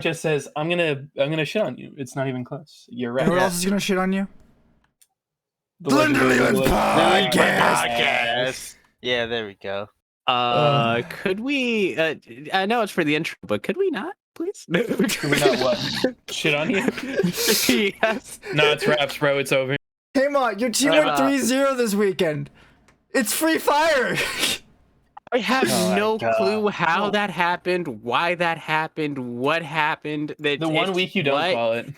just says, I'm gonna shit on you. It's not even close. You're right. You know what else is gonna shit on you? The Legendary Podcast. Yeah, there we go. Could we? I know it's for the intro, but could we not, please? Could we not what? Shit on you? Yes. No, it's raps, bro. It's over. Haymant, your team went 3-0 this weekend. It's free fire. I have no God. clue how that happened, why that happened, what happened. The 1 week you don't call it.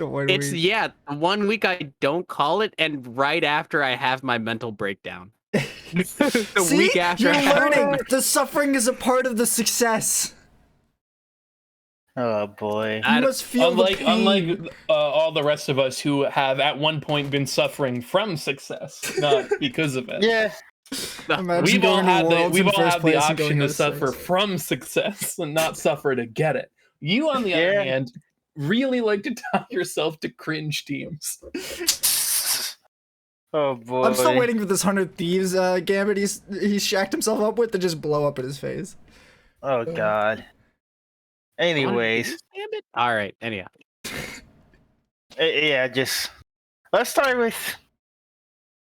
It's 1 week I don't call it, and right after I have my mental breakdown. The week after you're learning. The suffering is a part of the success. Oh boy! You must feel the pain. Unlike all the rest of us who have at one point been suffering from success, not because of it. Yeah. We've all had the option to suffer from success and not suffer to get it. You, on the other hand, really like to tie yourself to cringe teams. Oh boy! I'm still waiting for this 100 Thieves gambit he's shacked himself up with to just blow up in his face. Oh god. Anyways. All right. Anyhow. Yeah, just let's start with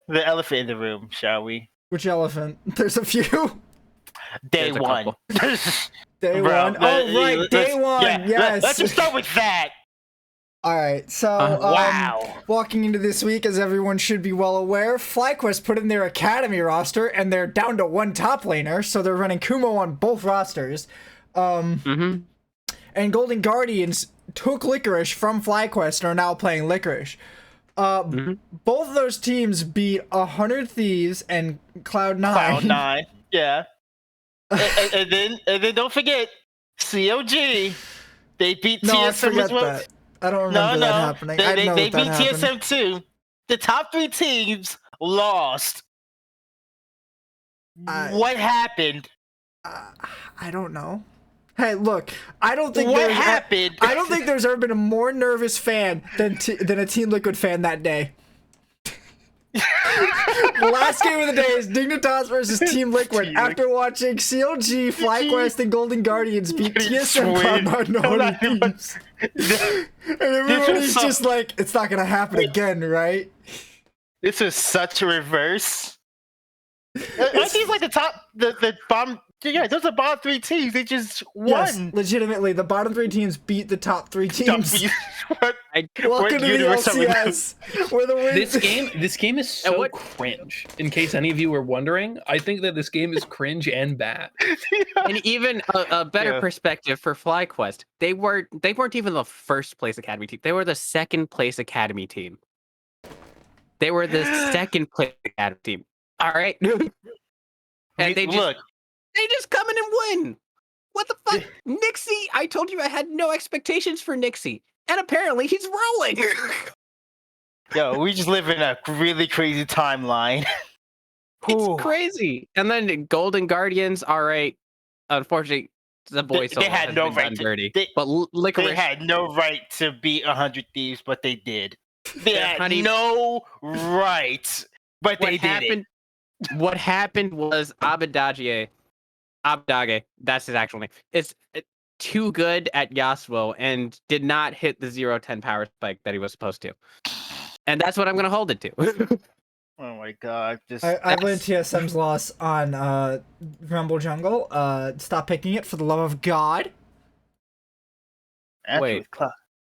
the elephant in the room, shall we? Which elephant? There's a few. Day one. Day one. Oh right, day one. Yeah, yes. Let's just start with that. All right. So wow. Walking into this week, as everyone should be well aware, FlyQuest put in their academy roster, and they're down to one top laner, so they're running Kumo on both rosters. And Golden Guardians took Licorice from FlyQuest and are now playing Licorice. Both of those teams beat 100 Thieves and Cloud9. Cloud9, yeah. and then don't forget, COG. They beat TSM as well. That. I don't remember that happening. They beat TSM too. The top 3 teams lost. What happened? I don't know. Hey, look, I don't think there's ever been a more nervous fan than a Team Liquid fan that day. The last game of the day is Dignitas versus Team Liquid. After watching CLG, FlyQuest, and Golden Guardians beat TSM Cloud9 teams. And everybody's just like, it's not gonna happen again, right? This is such a reverse. It seems like the bottom. Yeah, those are bottom 3 teams. They just won. Yes, legitimately, the bottom 3 teams beat the top 3 teams. Welcome to the LCS. Where the wins. This game is so cringe. In case any of you were wondering, I think that this game is cringe and bad. And even a better perspective for FlyQuest, they weren't even the first place academy team. They were the second place academy team. They were the second place academy team. All right. And they just come in and win. What the fuck? Nixie, I told you I had no expectations for Nixie. And apparently he's rolling. Yo, we just live in a really crazy timeline. It's crazy. And then Golden Guardians, all right. Unfortunately, the boys they had no right but Licorice, they had no right to beat 100 Thieves, but they did. They had no right, but they did it. What happened was Abadage, that's his actual name, is too good at Yasuo and did not hit the 0-10 power spike that he was supposed to. And that's what I'm going to hold it to. Oh my god. I blamed TSM's loss on Rumble Jungle. Stop picking it for the love of God. Actually,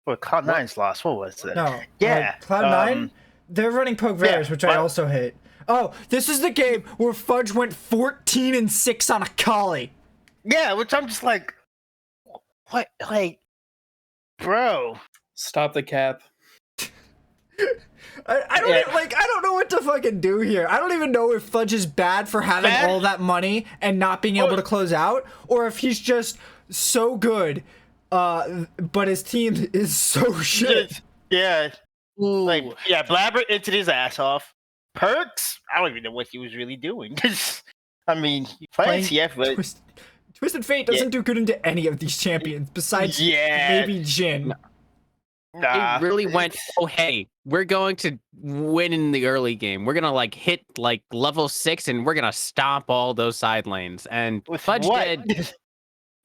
Cloud9's loss, what was it? No. Yeah. Cloud9, they're running Poke Varus, which I also hate. Oh, this is the game where Fudge went 14-6 on a Kali. Yeah, which I'm just like, what? Like, bro. Stop the cap. I don't know what to fucking do here. I don't even know if Fudge is bad for having all that money and not being able to close out, or if he's just so good, but his team is so shit. Yeah. Like, yeah, Blabber entered his ass off. Perks, I don't even know what he was really doing. I mean, playing TF, but Twisted Fate doesn't do good into any of these champions besides maybe Jhin. It really went, oh hey, we're going to win in the early game. We're gonna hit level 6 and we're gonna stomp all those side lanes. And Fudge did,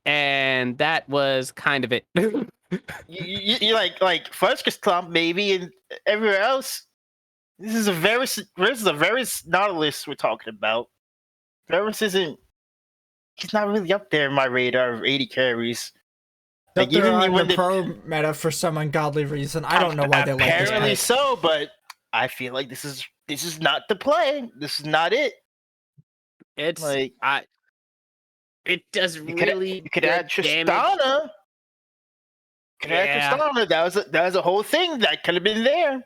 and that was kind of it. You like Fuskus Clump maybe, and everywhere else. This is a very Nautilus we're talking about. Varus isn't. He's not really up there in my radar of 80 carries. Like even on the pro meta for some ungodly reason. I don't know why they like this. Apparently so, but I feel like this is not the play. This is not it. It's like it does really. You could add Tristana. That was a whole thing that could have been there.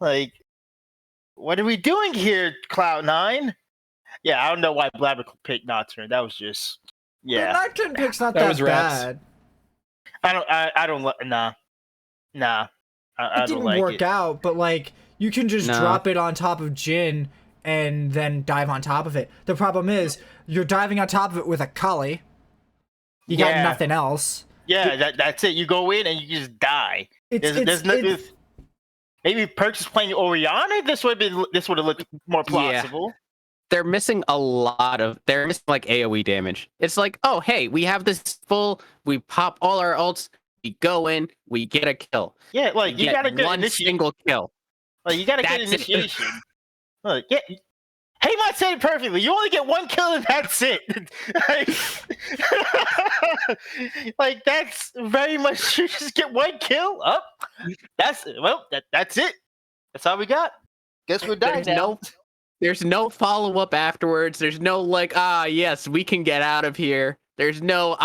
Like, what are we doing here, Cloud9? Yeah, I don't know why Blabber picked Nocturne. That was just The Nocturne pick's not that bad. I don't nah. It didn't work out, but like you can just drop it on top of Jhin and then dive on top of it. The problem is you're diving on top of it with a Kali. You got nothing else. Yeah, that's it. You go in and you just die. There's nothing. Maybe Perks is playing Orianna. This would have looked more plausible. Yeah. They're missing they're missing like AoE damage. It's like, oh hey, we have this we pop all our ults, we go in, we get a kill. Yeah, like you gotta get one single kill. Like you gotta get initiation. Look, yeah. Haymant said it perfectly. You only get one kill and that's it. Like that's very much you just get one kill. That's it. That's all we got. Guess we're done now. There's no follow-up afterwards. There's no like, yes, we can get out of here. There's no,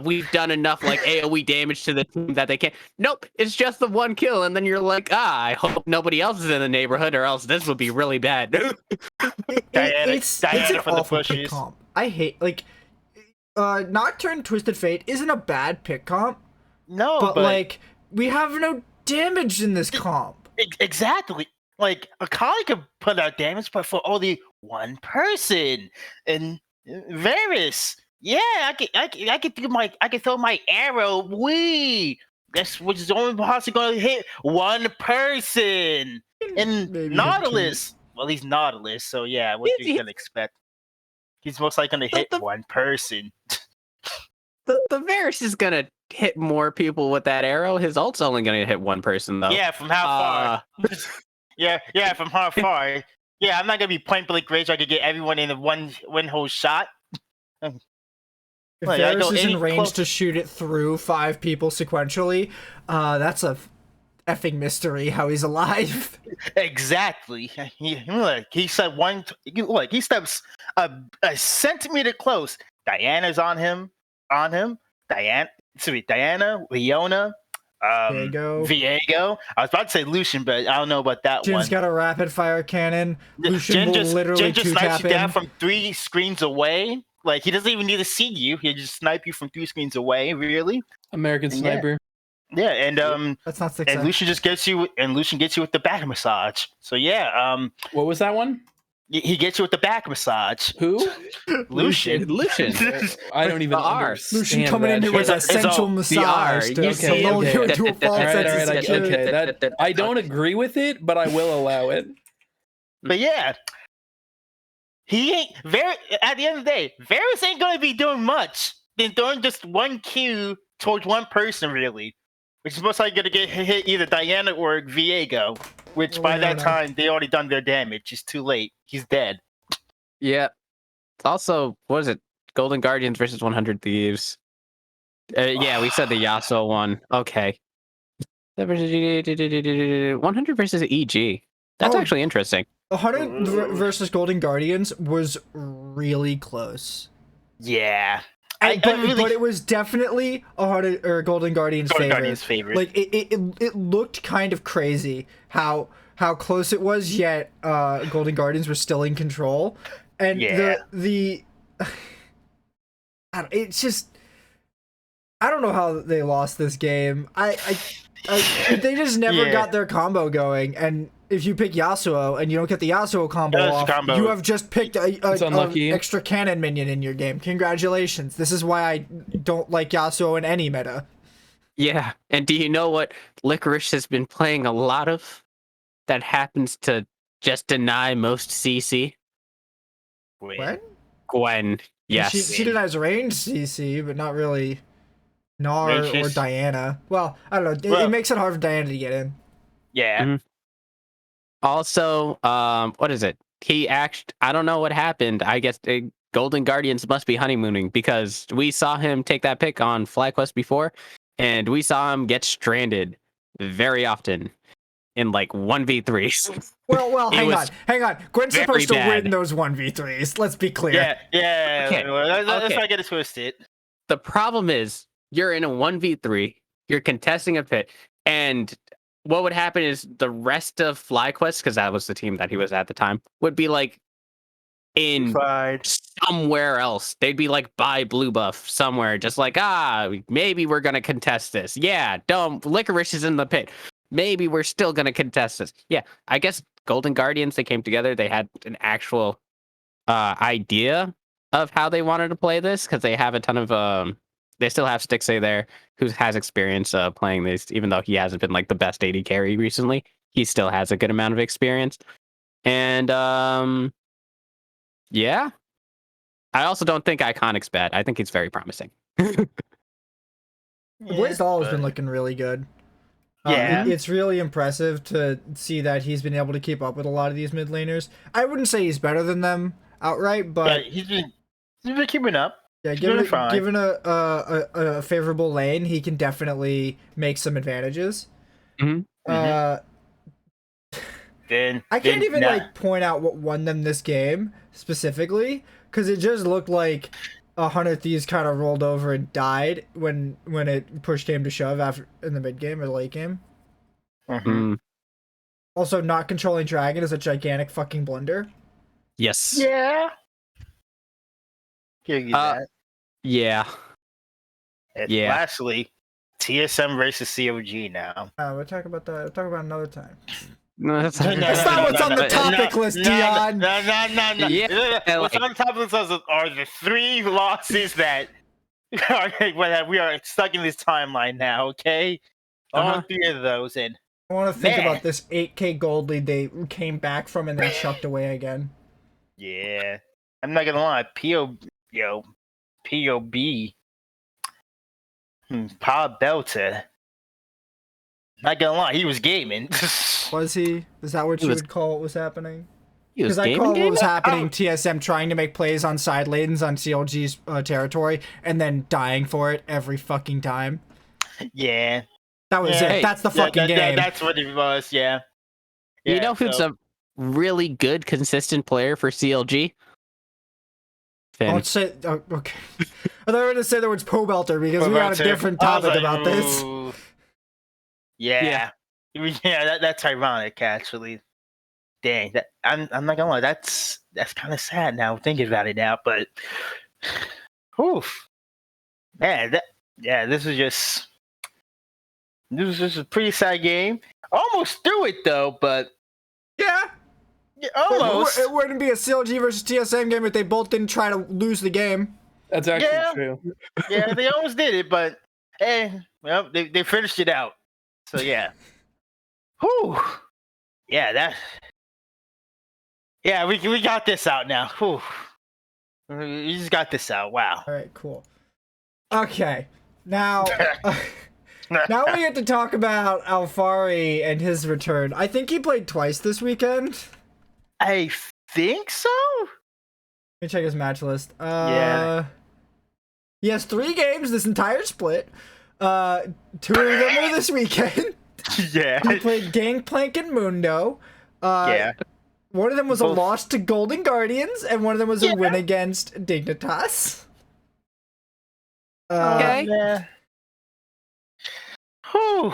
we've done enough like AoE damage to the team that they can't. Nope, it's just the one kill, and then you're like, I hope nobody else is in the neighborhood, or else this would be really bad. It's an awful pick comp. I hate, like, Nocturne Twisted Fate isn't a bad pick comp. No, but like, we have no damage in this comp. Exactly. Like, Akali could put out damage, but for only one person. And Varus, I could throw my arrow. Which is only possibly going to hit one person. And maybe Nautilus, well, he's Nautilus, so yeah, what you can expect? He's most likely going to hit one person. The Varus is going to hit more people with that arrow. His ult's only going to hit one person, though. Yeah, from how far? Yeah, from how far? Yeah, I'm not gonna be point blank range. So I could get everyone in one whole shot. If Varus is in range to shoot it through 5 people sequentially, that's a effing mystery how he's alive. Exactly. He said he steps a centimeter close. Diana's on him. Diana, Leona. Viego. I was about to say Lucian, but I don't know about that one. Jin's got a rapid fire cannon. Lucian will literally Jhin just snipes you down from 3 screens away. Like he doesn't even need to see you. He just snipe you from 3 screens away. Really, American sniper. Yeah, and that's not success. And Lucian just gets you. And Lucian gets you with the back massage. So yeah. What was that one? He gets you with the back massage. Who? Lucian. I don't even understand. Lucian coming in here with a sensual massage. Okay. I don't agree with it, but I will allow it. But yeah, he ain't at the end of the day, Varus ain't gonna be doing much than throwing just one Q towards one person, really. Which is most likely gonna get hit either Diana or Viego. Which by that time they already done their damage. It's too late. He's dead. Yeah. Also, what is it? Golden Guardians versus 100 Thieves. Yeah, we said the Yasuo one. Okay. 100 versus EG. That's actually interesting. 100 versus Golden Guardians was really close. Yeah. But it was definitely a Golden Guardian's favorite. Like it looked kind of crazy how close it was, yet Golden Guardians were still in control. And it's just I don't know how they lost this game. They just never got their combo going, and if you pick Yasuo and you don't get the Yasuo combo off, you have just picked an extra cannon minion in your game. Congratulations. This is why I don't like Yasuo in any meta. Yeah, and do you know what Licorice has been playing a lot of that happens to just deny most CC? Gwen? Gwen, yes. She denies range CC, but not really Gnar or Diana. Well, I don't know. It makes it hard for Diana to get in. Yeah. Mm-hmm. Also, what is it? I don't know what happened. I guess Golden Guardians must be honeymooning because we saw him take that pick on FlyQuest before, and we saw him get stranded very often in like 1v3s. Well, hang on. Gwen's supposed to win those 1v3s. Let's be clear. Yeah. Okay. Let's not get it twisted. The problem is you're in a 1v3, you're contesting a pit, and what would happen is the rest of FlyQuest, because that was the team that he was at the time, would be like in somewhere else. They'd be like by blue buff somewhere, just like, maybe we're gonna contest this. Yeah, Licorice is in the pit. Maybe we're still gonna contest this. Yeah, I guess Golden Guardians, they came together, they had an actual idea of how they wanted to play this, because they have a ton of they still have Stixay there, who has experience playing this, even though he hasn't been like the best AD carry recently. He still has a good amount of experience. And yeah. I also don't think Iconic's bad. I think he's very promising. Blaze All has been looking really good. It's really impressive to see that he's been able to keep up with a lot of these mid laners. I wouldn't say he's better than them outright, but he's been keeping up. Yeah, given a favorable lane, he can definitely make some advantages. Mm-hmm. I can't even like point out what won them this game specifically, because it just looked like 100 Thieves kind of rolled over and died when it pushed came to shove after in the mid game or the late game. Mm-hmm. Also, not controlling Dragon is a gigantic fucking blunder. Yes. Yeah. Yeah. And lastly, TSM versus COG now. We'll talk about that. We'll talk about another time. No, that's not what's on the topic list, Dion. No. Yeah, what's on the topic list are the 3 losses that we are stuck in this timeline now, okay? All 3 of those. And I want to think about this 8k gold lead they came back from and then chucked away again. Yeah. I'm not gonna lie, POB. Pa Belter. Not gonna lie, he was gaming. Was he? Is that what you would call what was happening? Because I call what was happening TSM trying to make plays on side lanes on CLG's territory and then dying for it every fucking time. Yeah. That was it. That's the fucking game. That's what it was, yeah. You know who's a really good, consistent player for CLG? Don't say. Oh, okay. I thought we were going to say the words Pobelter because we got a different topic about this. Yeah. That's ironic, actually. Dang, I'm not gonna lie. That's kind of sad now thinking about it now. But, oof, man, this was just a pretty sad game. Almost threw it though, but yeah, almost. It wouldn't be a CLG versus TSM game if they both didn't try to lose the game. That's actually true. Yeah, they almost did it, but well, they finished it out. So yeah. Whew. Yeah, we got this out now. Whew. We just got this out. Wow. All right, cool. Okay, now now we get to talk about Alfari and his return. I think he played twice this weekend. I think so. Let me check his match list. Yeah. He has 3 games this entire split. 2 of them were this weekend. Yeah. He played Gangplank and Mundo. Yeah. One of them was a loss to Golden Guardians, and one of them was a win against Dignitas. Okay. Whew.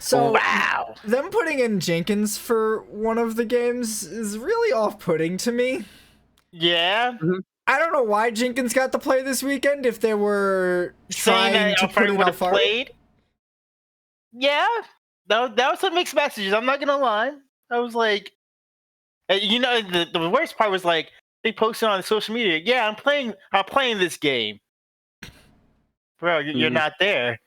So, wow. Them putting in Jenkins for one of the games is really off-putting to me. Yeah. Mm-hmm. I don't know why Jenkins got to play this weekend if they were trying to put in Alfari. Played. Yeah. That was some mixed messages. I'm not gonna lie. I was like, the worst part was like they posted on social media. Yeah, I'm playing this game. Bro, you're not there.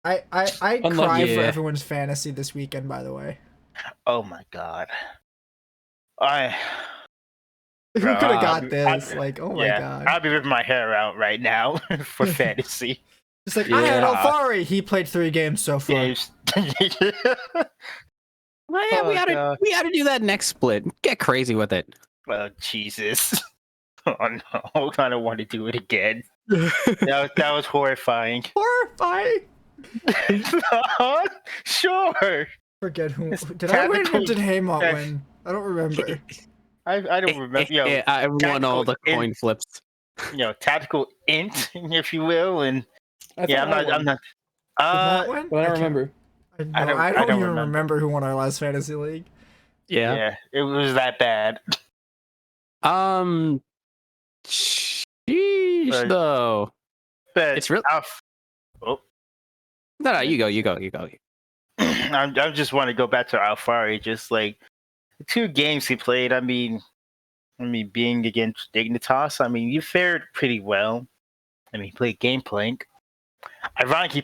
I cried for everyone's fantasy this weekend, by the way. Oh my god. Who could have got this? Oh my god. I'll be ripping my hair out right now for fantasy. It's like, I had Alfari. He played 3 games so far. Well, yeah, we gotta do that next split. Get crazy with it. Oh, Jesus. Oh, no. I don't want to do it again. That was horrifying. Horrifying? Sure. Forget who. Did I win or did Haymont win? I don't remember. I don't remember. You know, I won all the coin flips. You know, tactical int, if you will, and yeah, I'm not. Did win? But I don't remember. I don't even remember who won our last fantasy league. Yeah, it was that bad. Sheesh, though. But it's really. No, you go. I just want to go back to Alfari. Just like the 2 games he played. I mean, being against Dignitas. I mean, you fared pretty well. I mean, he played Gameplank. Ironically,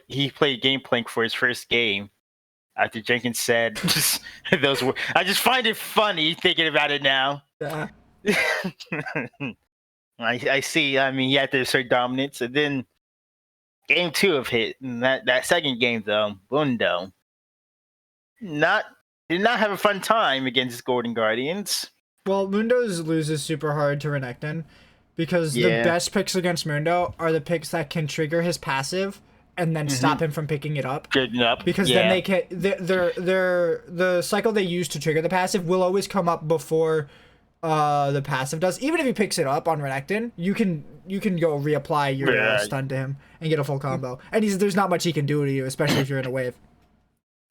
he played Gameplank for his first game. After Jenkins said those words, I just find it funny thinking about it now. Yeah. I see. I mean, he had to assert dominance, and then game 2 of hit. And that second game though, Bundo, did not have a fun time against Golden Guardians. Well, Mundo's loses super hard to Renekton because the best picks against Mundo are the picks that can trigger his passive and then stop him from picking it up. Because then they can the cycle they use to trigger the passive will always come up before the passive does. Even if he picks it up on Renekton, you can go reapply your stun to him and get a full combo. And there's not much he can do to you, especially if you're in a wave.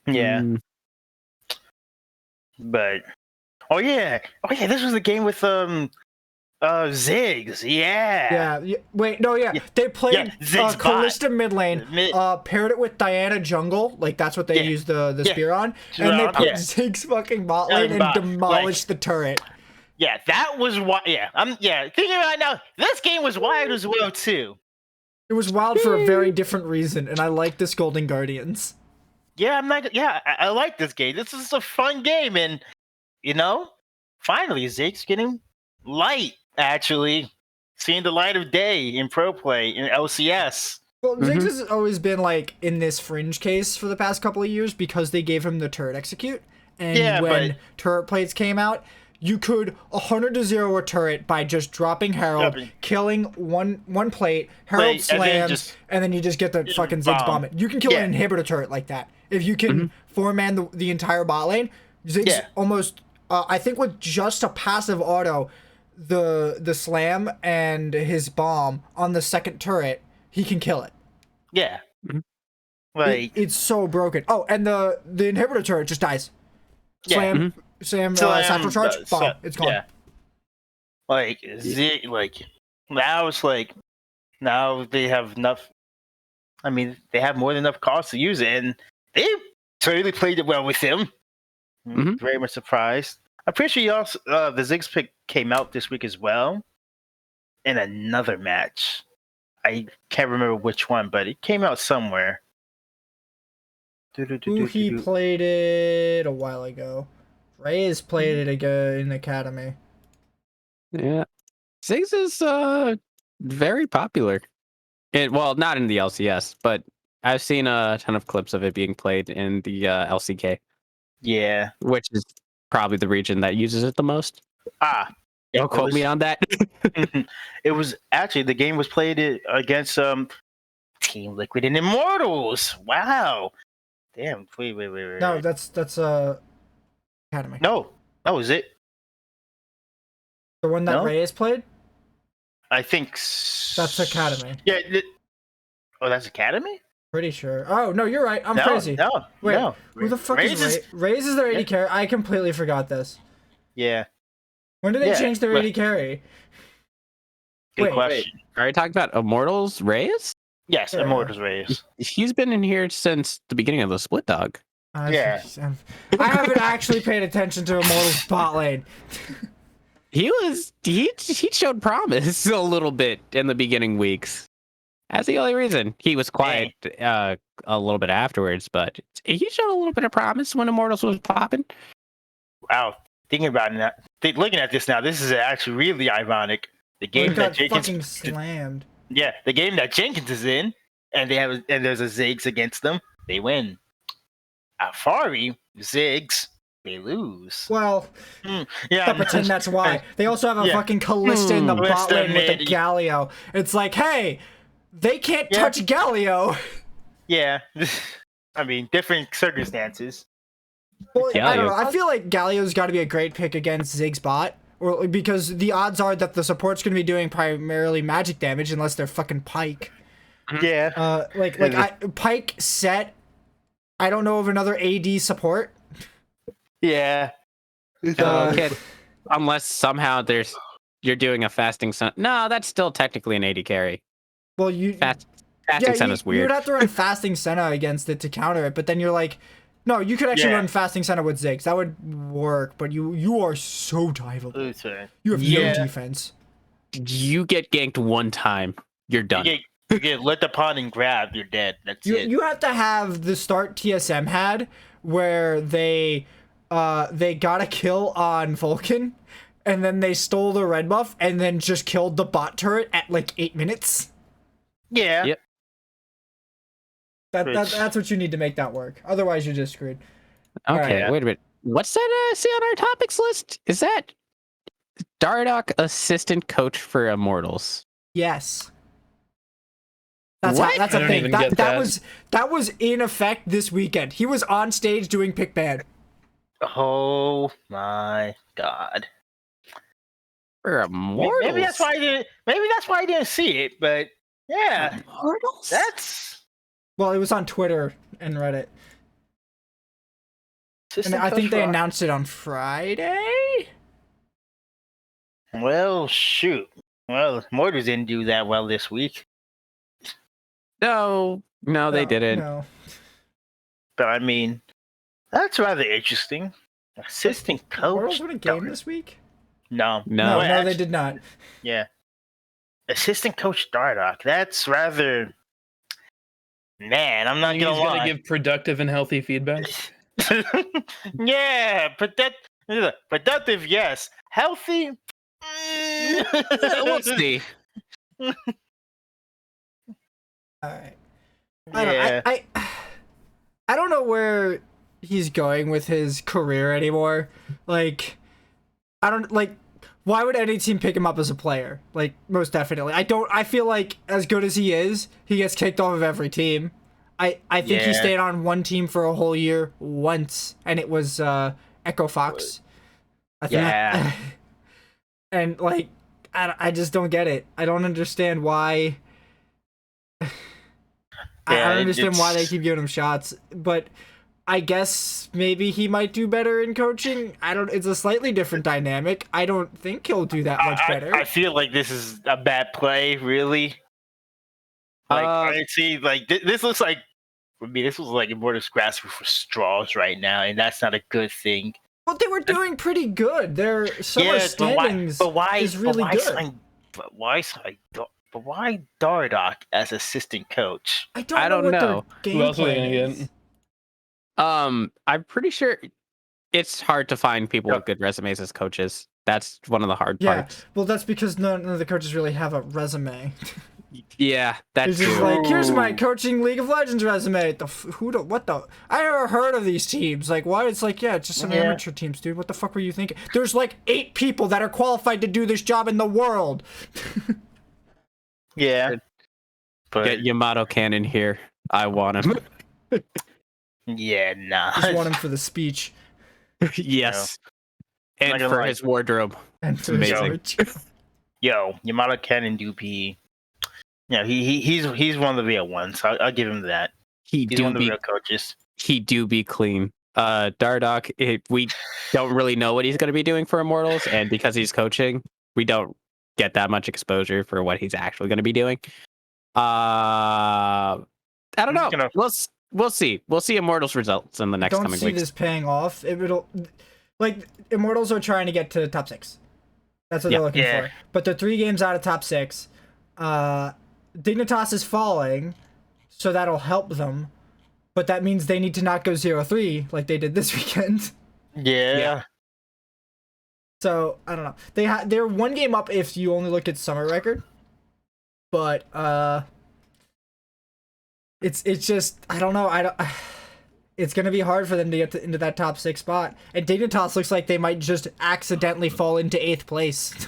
Yeah. But this was the game with Ziggs. Yeah. Wait, no, they played Kalista mid lane, paired it with Diana jungle, like that's what they used the spear on, and they put Ziggs fucking bot lane and demolished the turret. Yeah, that was wild. Yeah, thinking right now, this game was wild as well too. It was wild for a very different reason, and I like this Golden Guardians. Yeah, I like this game. This is a fun game, and finally Ziggs getting light. Actually, seeing the light of day in pro play in LCS. Well, Ziggs has always been like in this fringe case for the past couple of years because they gave him the turret execute, and when turret plates came out, you could 100-0 a turret by just dropping Herald, killing one plate, Herald slams, and then you just get the fucking Ziggs bomb it. You can kill an inhibitor turret like that. If you can four-man the entire bot lane, Ziggs almost, I think with just a passive auto, the slam and his bomb on the second turret, he can kill it. Yeah. It's so broken. Oh, and the inhibitor turret just dies. Slam, Sapphire charge, bomb, it's gone. Yeah. Now it's like, now they have enough. I mean, they have more than enough cost to use it, and they totally played it well with him. Very much surprised. I'm pretty sure also, the Ziggs pick came out this week as well in another match. I can't remember which one, but it came out somewhere. He played it a while ago. Reyes played it again in the Academy. Yeah. Ziggs is very popular. Well, not in the LCS, but I've seen a ton of clips of it being played in the LCK. Yeah. Which is probably the region that uses it the most. Don't quote me on that. It was actually, the game was played against Team Liquid and Immortals. Wow. Damn. Wait. No, that's Academy. No, is it? The one that Reyes played? I think that's Academy. Yeah. That's Academy? Pretty sure. Oh, no, you're right. I'm crazy. Wait, who the fuck is Reyes? Reyes is their AD carry? I completely forgot this. Yeah. When did they change their AD carry? Good question. Are you talking about Immortals Reyes? Yes, Immortals Reyes. He's been in here since the beginning of the Split Dog. I haven't actually paid attention to Immortals bot lane. He showed promise a little bit in the beginning weeks. That's the only reason. He was quiet a little bit afterwards, but he showed a little bit of promise when Immortals was popping. Wow. Thinking about it, looking at this now, this is actually really ironic. The game that Jenkins fucking slammed. Yeah, the game that Jenkins is in and there's a Ziggs against them, they win. Afari, Ziggs, they lose. Well, yeah, don't pretend that's why. They also have a fucking Callista in the bot lane with a Galio. It's like, hey, they can't touch Galio. Yeah, I mean, different circumstances. Well, I don't know. I feel like Galio's got to be a great pick against Ziggs bot, or because the odds are that the support's going to be doing primarily magic damage unless they're fucking Pyke. Yeah. Pyke set. I don't know of another AD support. Yeah. Unless somehow you're doing a fasting sun. No, that's still technically an AD carry. Well, fasting Senna is weird. You would have to run fasting Senna against it to counter it, but then you're like, no, you could actually run fasting Senna with Ziggs. That would work, but you are so diveable. You have no defense. You get ganked one time, you're done. You get lit upon and grabbed, you're dead. That's it. You have to have the start TSM had where they got a kill on Vulcan, and then they stole the red buff, and then just killed the bot turret at like 8 minutes. Yeah. Yep. That's what you need to make that work. Otherwise, you're just screwed. Okay, wait a minute. What's that I see on our topics list? Is that Dardoch assistant coach for Immortals? Yes. That's a thing. That was in effect this weekend. He was on stage doing pick ban. Oh my god. For Immortals. Maybe that's why I didn't see it, but yeah. Immortals? Well, it was on Twitter and Reddit. And I think they announced it on Friday. Well, shoot. Well, Immortals didn't do that well this week. No, they didn't. No. But I mean, that's rather interesting. Assistant coach. Immortals win a game this week? No, they did not. Yeah. Assistant coach Dardoch. That's rather. Man, I'm not gonna lie. He's gonna give productive and healthy feedback. Yeah, productive, yes. Healthy. We'll see. All right. I don't know where he's going with his career anymore. Like, why would any team pick him up as a player? Like, most definitely. I feel like as good as he is, he gets kicked off of every team. I think he stayed on one team for a whole year once, and it was Echo Fox. I think. Yeah. And like, I just don't get it. I don't understand why. I don't understand why they keep giving him shots, but I guess maybe he might do better in coaching. It's a slightly different dynamic. I don't think he'll do that much better. I feel like this is a bad play, really. Like, I see, like, this looks like, for me, this was like Immortals grasping for straws right now, and that's not a good thing. Well, they were doing pretty good. Their summer standings is really good. But why Dardoch as assistant coach? I don't know. Who else are they gonna get? I'm pretty sure it's hard to find people with good resumes as coaches. That's one of the hard parts. Well, that's because none of the coaches really have a resume. Yeah, that's just like, here's my coaching League of Legends resume. I never heard of these teams. Like, why? It's like, it's just some amateur teams, dude. What the fuck were you thinking? There's like 8 people that are qualified to do this job in the world. Yeah. But get Yamato Cannon here. I want him. Yeah, nah. Just want him for the speech. Yes. No. And for his wardrobe. And for amazing. Yo, Yamato Cannon do be. Yeah, he's one of the real ones. I'll give him that. He's one of the real coaches. He do be clean. Dardoch, we don't really know what he's going to be doing for Immortals, and because he's coaching, we don't get that much exposure for what he's actually going to be doing. I don't know. We'll see. We'll see Immortals results in the next coming weeks. Don't see this paying off. It'll like Immortals are trying to get to top 6. That's what they're looking for. But they're 3 games out of top 6. Dignitas is falling, so that'll help them. But that means they need to not go 0-3 like they did this weekend. Yeah. So I don't know. They're 1 game up if you only look at summer record. But it's just I don't know. It's gonna be hard for them to get into that top 6 spot. And Dignitas looks like they might just accidentally fall into 8th place.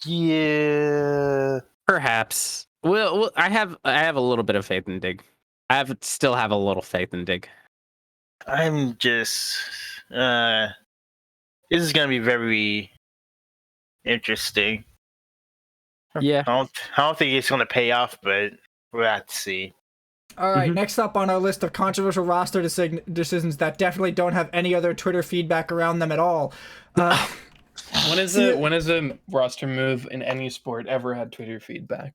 Yeah. Perhaps. Well, I have a little bit of faith in Dig. Still have a little faith in Dig. I'm just this is gonna be very interesting. Yeah. I don't think it's gonna pay off, but we'll have to see. All right, next up on our list of controversial roster decisions that definitely don't have any other Twitter feedback around them at all. When is a roster move in any sport ever had Twitter feedback?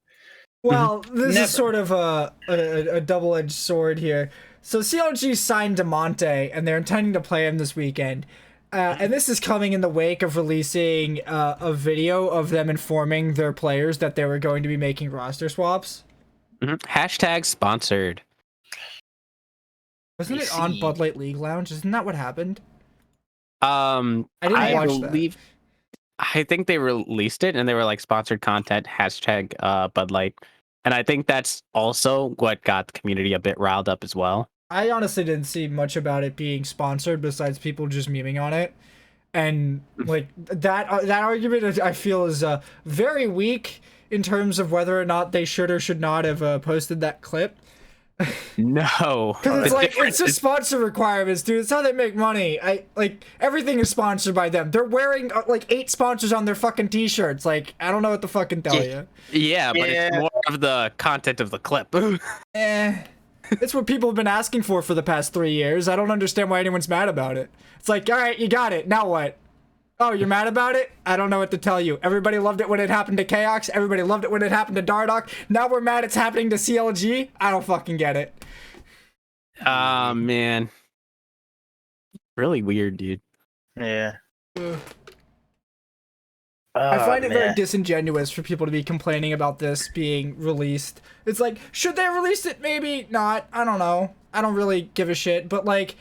Well, this is sort of a double-edged sword here. So CLG signed DeMonte, and they're intending to play him this weekend. And this is coming in the wake of releasing a video of them informing their players that they were going to be making roster swaps. Hashtag sponsored. Wasn't it on Bud Light League Lounge? Isn't that what happened? I didn't watch that. I think they released it and they were like sponsored content, hashtag Bud Light. And I think that's also what got the community a bit riled up as well. I honestly didn't see much about it being sponsored besides people just memeing on it. And like that argument I feel is very weak in terms of whether or not they should or should not have posted that clip. No, because it's just sponsor requirements, dude. It's how they make money. Everything is sponsored by them. They're wearing like 8 sponsors on their fucking t-shirts. Like, I don't know what to fucking tell you. Yeah, but it's more of the content of the clip. It's what people have been asking for the past 3 years. I don't understand why anyone's mad about it. It's like, all right, you got it. Now what? Oh, you're mad about it? I don't know what to tell you. Everybody loved it when it happened to Chaox. Everybody loved it when it happened to Dardoch. Now we're mad it's happening to CLG? I don't fucking get it. Man. Really weird, dude. Yeah. I find it very disingenuous for people to be complaining about this being released. It's like, should they release it? Maybe not. I don't know. I don't really give a shit. But like,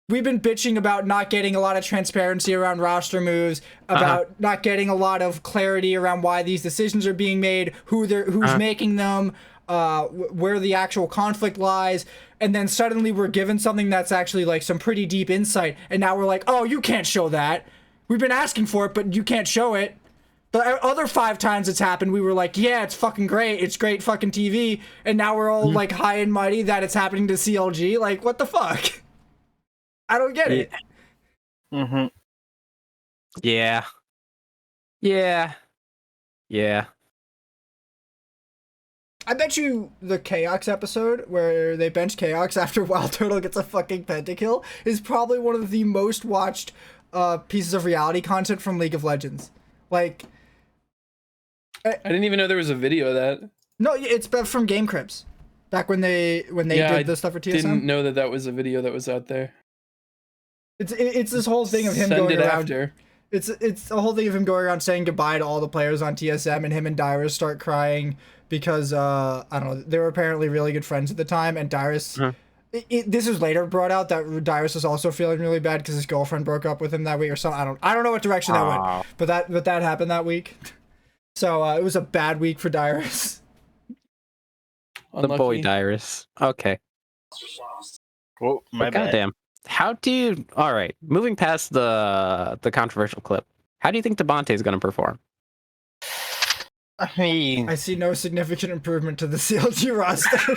we've been bitching about not getting a lot of transparency around roster moves, about not getting a lot of clarity around why these decisions are being made, who's making them, where the actual conflict lies, and then suddenly we're given something that's actually like some pretty deep insight, and now we're like, oh, you can't show that. We've been asking for it, but you can't show it. The other 5 times it's happened, we were like, yeah, it's fucking great. It's great fucking TV. And now we're all like high and mighty that it's happening to CLG. Like, what the fuck? I don't get it. Yeah. I bet you the Chaox episode where they bench Chaox after Wild Turtle gets a fucking pentakill is probably one of the most watched pieces of reality content from League of Legends. Like, I didn't even know there was a video of that. No, it's from Game Crips. Back when they did the stuff for TSM. I didn't know that was a video that was out there. It's this whole thing of him going around. After. It's a whole thing of him going around saying goodbye to all the players on TSM, and him and Dyrus start crying because I don't know, they were apparently really good friends at the time, and Dyrus. This was later brought out that Dyrus was also feeling really bad because his girlfriend broke up with him that week or something. I don't know what direction that went, but that happened that week. So it was a bad week for Dyrus. The boy Dyrus. Okay. Oh, my bad. Goddamn. How do you... All right. Moving past the controversial clip, how do you think DeMonte is going to perform? I mean... I see no significant improvement to the CLG roster.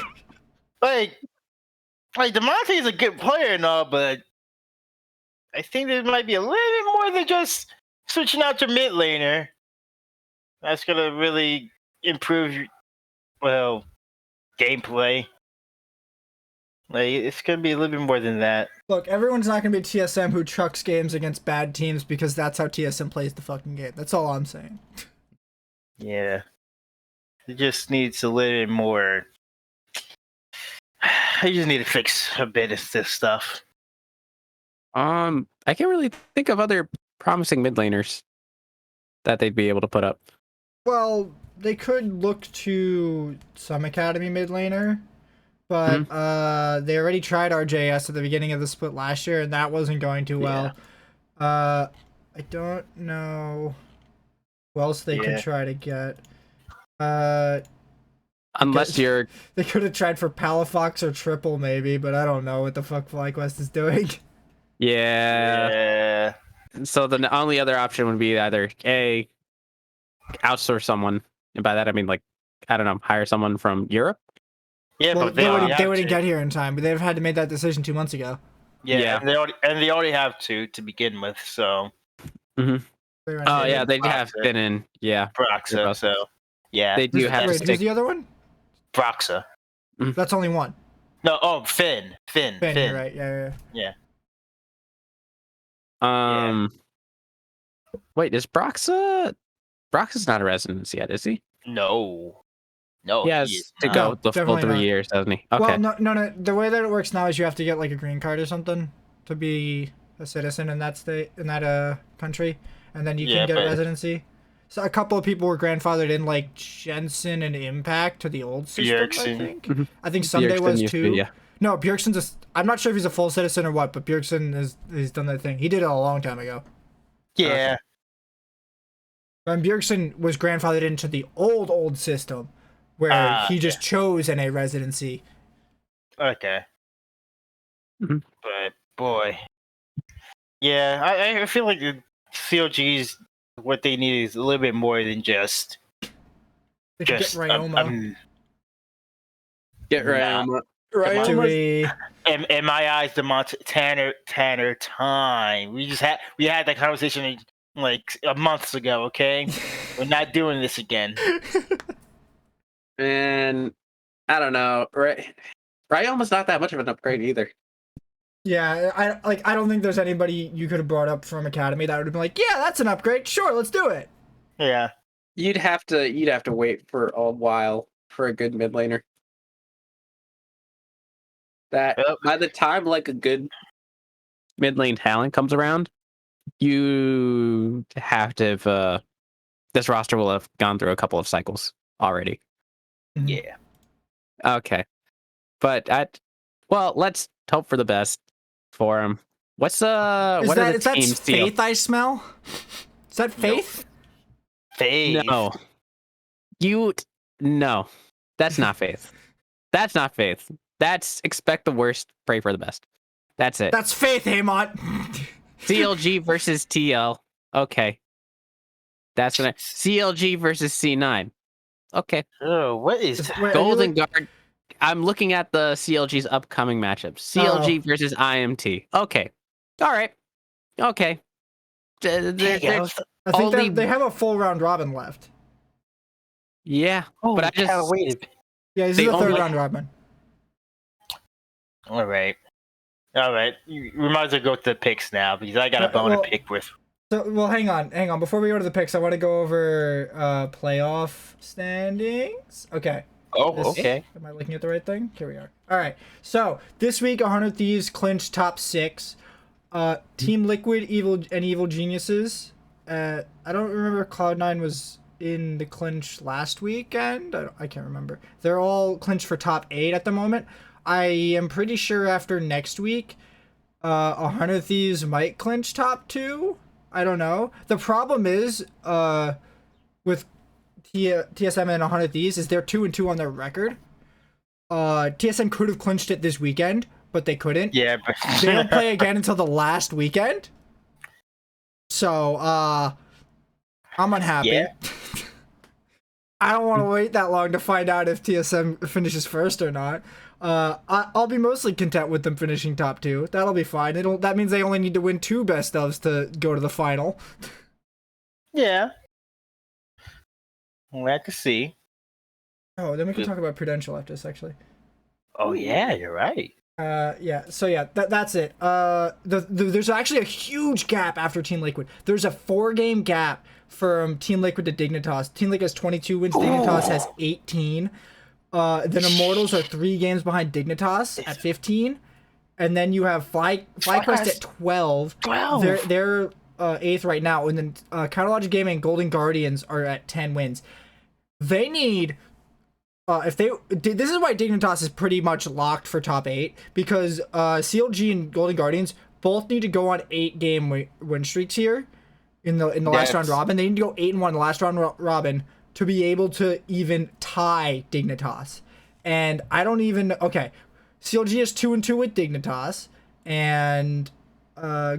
like DeMonte is a good player and all, but I think there might be a little bit more than just switching out your mid laner. That's going to really improve, gameplay. Like, it's going to be a little bit more than that. Look, everyone's not going to be TSM who chucks games against bad teams because that's how TSM plays the fucking game. That's all I'm saying. Yeah. It just needs a little bit more... I just need to fix a bit of this stuff. I can't really think of other promising mid laners that they'd be able to put up. Well, they could look to some academy mid laner, but they already tried RJS at the beginning of the split last year, and that wasn't going too well. I don't know who else they could try to get. Unless you're... They could have tried for Palafox or Triple maybe, but I don't know what the fuck FlyQuest is doing. Yeah. So the only other option would be either A, outsource someone. And by that, I mean, like, I don't know, hire someone from Europe. Yeah, Well, but they wouldn't get here in time, but they've had to make that decision 2 months ago. Yeah. And they already have to begin with, so. Mm-hmm. Oh, yeah, they have been in, Broxa, so, yeah. They do have to stick. Who's the other one? Broxa. That's only one. No, Finn. Finn, you're right, yeah. Wait, is Broxa's not a residence yet, is he? No. He has to go the full 3 years, doesn't he? Okay. Well, no. The way that it works now is you have to get like a green card or something to be a citizen in that state, in that country, and then you can get a residency. So a couple of people were grandfathered in, like Jensen and Impact, to the old system. Bjergsen. I think. I think Sunday was too. Yeah. No, Bjergsen's I'm not sure if he's a full citizen or what, but Bjergsen he's done that thing. He did it a long time ago. Yeah. And Bjergsen was grandfathered into the old system, where he just chose NA residency. Okay. But boy, yeah, I feel like the COG's what they need is a little bit more than just. They could get Ryoma. Get Ryoma. In my eyes, the Tanner time. We had that conversation like a month ago. Okay, we're not doing this again. And I don't know, Ryoma's not that much of an upgrade either. Yeah, I don't think there's anybody you could have brought up from Academy that would have been like, yeah, that's an upgrade. Sure, let's do it. Yeah. You'd have to wait for a while for a good mid laner. By the time like a good mid lane talent comes around, you have to have this roster will have gone through a couple of cycles already. Yeah. Okay. But let's hope for the best for him. What's is that Faith I smell? Is that Faith? Faith. No. That's not Faith. That's not Faith. That's expect the worst, pray for the best. That's it. That's Faith, Haymont. CLG versus TL. Okay. That's gonna CLG versus C9. Okay. Oh, what is that? Golden Guard? I'm looking at the CLG's upcoming matchups. CLG versus IMT. Okay. All right. Okay. I think they have a full round robin left. Yeah. But I just waited. Yeah, this is a third round robin. All right. We might as well go to the picks now because I got a bone to pick with. So, hang on. Before we go to the picks, I want to go over playoff standings. Okay. Okay. Am I looking at the right thing? Here we are. All right. So this week, 100 Thieves clinched top 6. Team Liquid, Evil Geniuses. I don't remember if Cloud9 was in the clinch last weekend. I can't remember. They're all clinched for top 8 at the moment. I am pretty sure after next week, 100 Thieves might clinch top 2. I don't know. The problem is, with TSM and 100 Thieves is they're 2-2 on their record. TSM could have clinched it this weekend, but they couldn't. Yeah, but they don't play again until the last weekend. So, I'm unhappy. Yeah. I don't want to wait that long to find out if TSM finishes first or not. I'll be mostly content with them finishing top 2. That'll be fine. That means they only need to win 2 best ofs to go to the final. Yeah. Well, I can see. Oh, then we can talk about Prudential after this, actually. Oh yeah, you're right. That's it. There's actually a huge gap after Team Liquid. There's a 4-game gap from Team Liquid to Dignitas. Team Liquid has 22 wins. Dignitas has 18. Then Immortals are 3 games behind Dignitas at 15. And then you have FlyQuest at 12. 12. They're 8th right now. And then Counterlogic Gaming and Golden Guardians are at 10 wins. They need... this is why Dignitas is pretty much locked for top 8, because CLG and Golden Guardians both need to go on 8-game win streaks here in the last round robin. They need to go 8-1 in the last round robin to be able to even tie Dignitas. And I don't even... Okay, CLG is 2-2 with Dignitas, and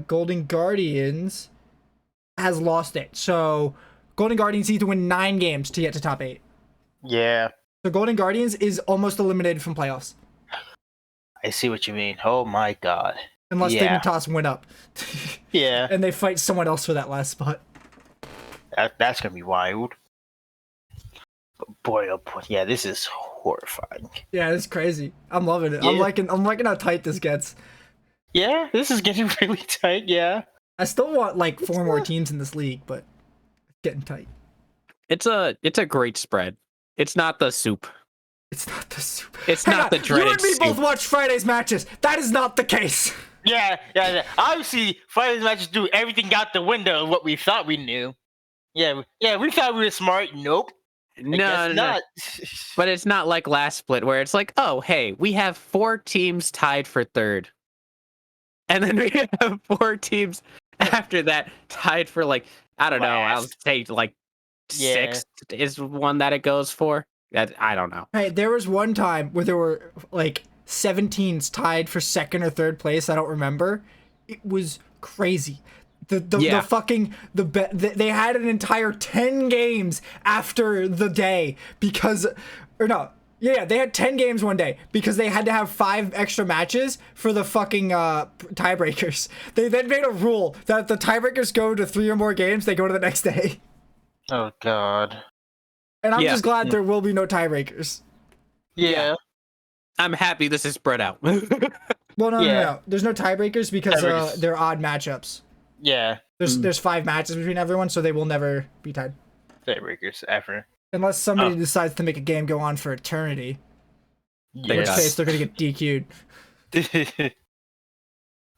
Golden Guardians has lost it. So Golden Guardians need to win 9 games to get to top 8. Yeah. So Golden Guardians is almost eliminated from playoffs. I see what you mean. Oh my god. Unless Dignitas win up. Yeah. And they fight someone else for that last spot. That's gonna be wild. But boy, oh boy, yeah, this is horrifying. Yeah, it's crazy. I'm loving it. Yeah. I'm liking how tight this gets. Yeah, this is getting really tight. Yeah. I still want like 4 more teams in this league, but it's getting tight. It's a great spread. It's not the soup. It's not the soup. It's not the dreaded You and me soup. both watch Friday's matches. That is not the case. Yeah. Obviously, Friday's matches do everything out the window of what we thought we knew. Yeah, we thought we were smart. Nope. No. Not. But it's not like last split where it's like, oh, hey, we have 4 teams tied for 3rd. And then we have 4 teams after that tied for like, I don't know, I'll say like 6th is one that it goes for. I don't know. Hey, there was one time where there were like 17s tied for 2nd or 3rd place. I don't remember. It was crazy. They had an entire 10 games after the day because, or no, yeah, they had 10 games one day because they had to have 5 extra matches for the fucking tiebreakers. They then made a rule that if the tiebreakers go to 3 or more games, they go to the next day. Oh god. And I'm just glad there will be no tiebreakers. Yeah. I'm happy this is spread out. Well, no. There's no tiebreakers because they're odd matchups. Yeah. There's 5 matches between everyone, so they will never be tied. Tiebreakers ever. Unless somebody decides to make a game go on for eternity. In which case, they're going to get DQ'd.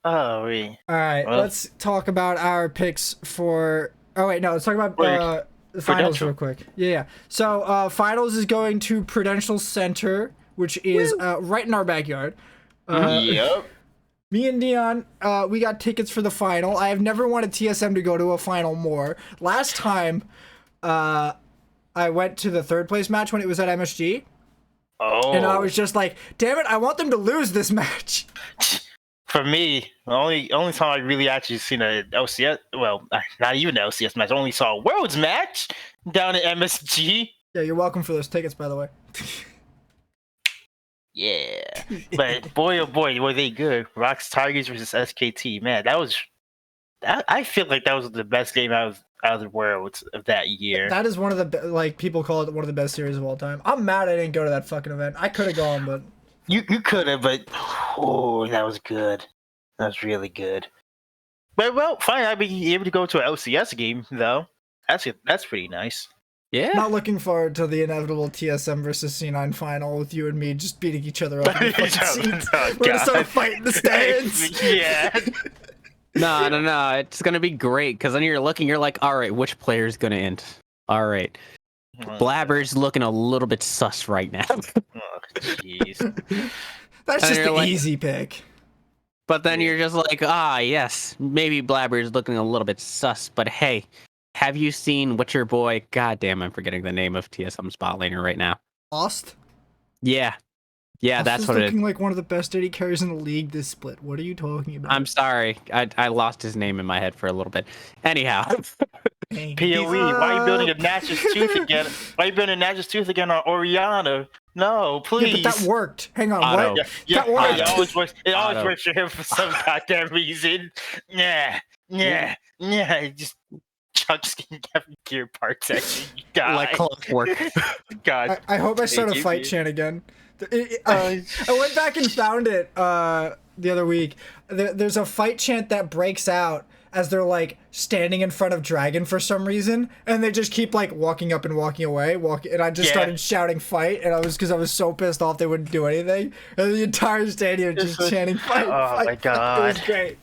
Oh, we. Alright, let's talk about our picks for... Oh, wait, no, let's talk about the finals real quick. Yeah. So, finals is going to Prudential Center, which is right in our backyard. Yep. Me and Dion, we got tickets for the final. I have never wanted TSM to go to a final more. Last time, I went to the 3rd place match when it was at MSG. Oh. And I was just like, damn it, I want them to lose this match. For me, the only time I really actually seen a LCS, well, not even an LCS match, I only saw a Worlds match down at MSG. Yeah, you're welcome for those tickets, by the way. Yeah. But boy, oh boy, were they good. Rocks Tigers versus SKT. Man, I feel like that was the best game out of the Worlds of that year. That is one of the, people call it one of the best series of all time. I'm mad I didn't go to that fucking event. I could have gone, but... You could have, but oh, that was good. That was really good. But well, fine. I'd be able to go to an LCS game though. That's pretty nice. Yeah. Not looking forward to the inevitable TSM versus C9 final with you and me just beating each other up. In the seats. We're gonna start fighting the stands. Yeah. No. It's gonna be great because then you're like, all right, which player's gonna end? All right. Blabber's looking a little bit sus right now. Oh, jeez. That's just the easy pick. But then you're just like, yes, maybe Blabber's looking a little bit sus, but hey, have you seen what your boy, goddamn, I'm forgetting the name of TSM's bot laner right now. Lost? Yeah, Lost that's is what it is. Looking like one of the best AD carries in the league this split. What are you talking about? I'm sorry, I lost his name in my head for a little bit. Anyhow. PoE, why are you building a Nash's Tooth again? Why are you building a Nash's Tooth again on Oriana? No, please. Yeah, but that worked. Hang on, Auto. what? Yeah, that worked. it always works. It always works for him for some goddamn reason. Yeah. Just chucks every gear parts at you. God. Like clockwork. God. I hope I start a fight chant again. I went back and found it the other week. There's a fight chant that breaks out as they're like standing in front of Dragon for some reason, and they just keep like walking up and walking away, and I just started shouting fight, and I was so pissed off they wouldn't do anything, and the entire stadium just chanting fight. Oh fight, my god, it was great.